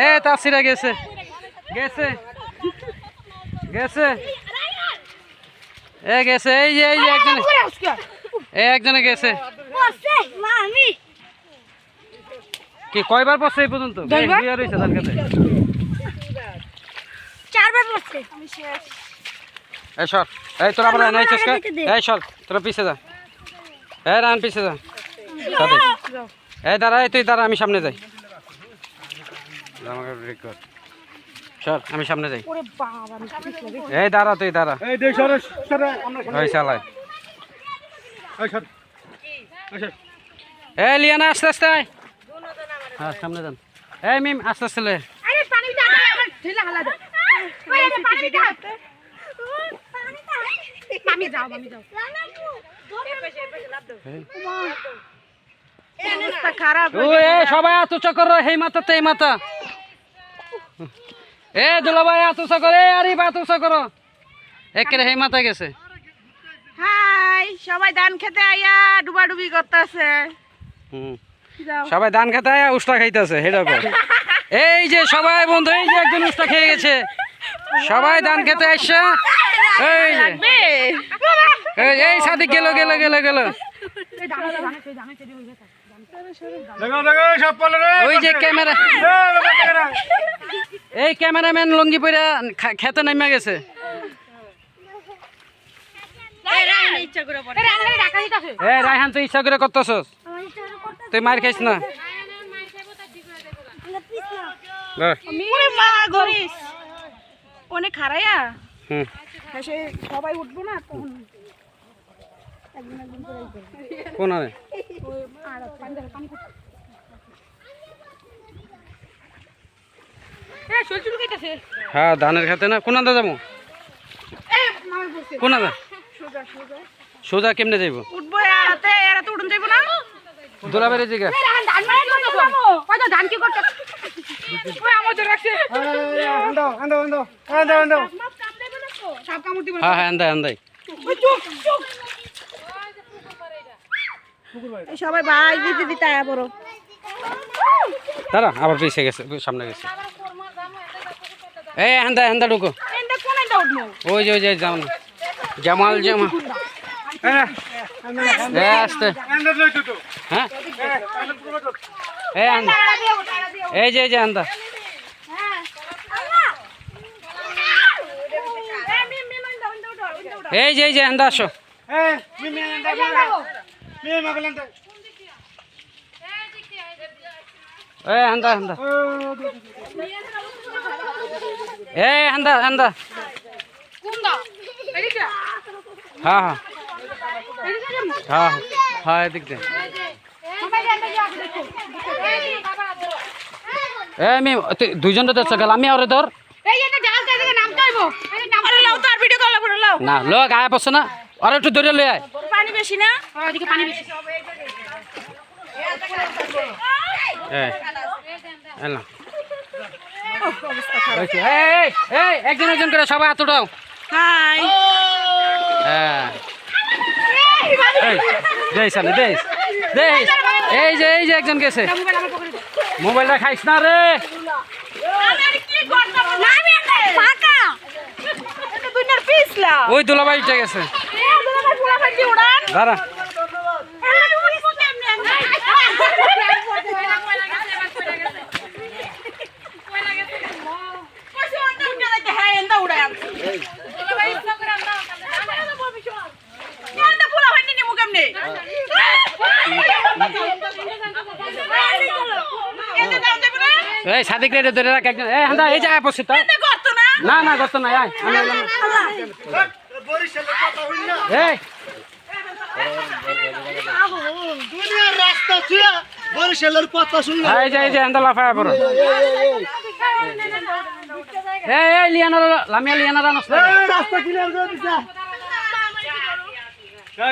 এ তাসিরা গেছে গেছে গেছে এ গেছে এই যে একজনে একজনে গেছে কি কয়বার পড়ছে এই পর্যন্ত চারবার পড়ছে আমি শেষ এই সর এই তোরা আবার নাই চসকা এই সর তোরা পিছে যা এই রান পিছে যা সাথে এই দাঁড়া তুই দাঁড়া আমি সামনে যাই আমাকে ব্রেক কর সর আমি সামনে যাই ওরে বাবা আমি পিছলে এই দাঁড়া তুই দাঁড়া এই দেখ সরে সরে আমরা ওই চালাই এই সর আচ্ছা এই লিয়ানা আস্তে আস্তে আয় হ্যাঁ সামনে যান এই মিম আস্তে আস্তে লে আরে পানি দাও আমার ঢেলা হালা দাও ওই আরে পানি দাও মামি যাও এই অবস্থা খারাপ ও এ সবাই এত চক্কর হেই মাথা তেই মাথা এ দুলাভাই এত চক্কর এ আরে এত চক্কর একের হেই মাথা গেছে হাই সবাই ধান খেতে আইয়া ডুবাডুবি করতেছে সবাই ধান খেতে আয়া উষ্টা খাইতেছে হেডা কর এই যে সবাই বন্ধু এই যে একজন উষ্টা খেয়ে গেছে সবাই ধান খেতে আসছে এই যে এই সাদিক গেল গেল গেল গেল দেখো দেখো সব পালে রে ওই যে ক্যামেরা এই ক্যামেরাম্যান লঙ্গি পরে খেতে নেমে গেছে এ রায়হান তুই ইচ্ছা করে করতেছস তুই মার খাইস না অনেক খারাইয়া হুম সবাই উঠবো না তখন কোন আরে হ্যাঁ ধানের খেতে না কোন আদা যাবো কোন আদা সোজা কেমনে যাইব উঠবো এরাতে এরাতে উঠুন যাইবো না দোলাবাড়ি জিগা ধান কি করতে ওই আমাদের রাখছে Ando Ando Ando Ando Ando সাপ কামড় দিবে হ্যাঁ হ্যাঁ আন্দাই আন্দাই সবাই ভাই দিতে দিতে আয়া বড় দাঁড়া আবার পিছিয়ে গেছে সামনে গেছে এই হান্দা হান্দা ঢুকো এন্ডা কোন এন্ডা উঠবো ওই যে জামাল জামাল আস্তে আন্দো লই তো হ্যাঁ এই আন্দা এই যে আন্দা এই যে আন্দা আসো এই মিমি আন্দা মিমি মাগলান্দা এই আন্দা আন্দা এই আন্দা আন্দা কোনটা এদিকে হ্যাঁ হ্যাঁ হ্যাঁ হ্যাঁ এদিক দে সবাই এন্ডা যাও দেখো এই আমি দুইজনটা দেখছ গেল আমি আরে ধর এই এটা জাল থেকে নামতে হইবো এই নাম আরে লাও তো আর ভিডিও কল করে লাও না লো গায়ে পড়ছে না আর একটু ধরে লই আয় পানি বেশি না ওদিকে পানি বেশি এই এলা এই একজন একজন করে সবাই হাত উঠাও হাই হ্যাঁ দেই সামনে দেই এই যে একজন গেছে মোবাইলটা খাইস না রে ওই দুলাভাই উঠে গেছে দাঁড়া এই সাদিক রে ধরে রাখ একজন এই হান্দা এই যা পড়ছে তো না না করতে না আয় আমি বরিশালের কথা হইল না এই দুনিয়ার রাস্তা ছিয়া বরিশালের কথা শুনলে এই যে হান্দা লাফায় পড়ো এই লিয়ানা লামিয়া লিয়ানা রানস রাস্তা কিনার করে দিছা যা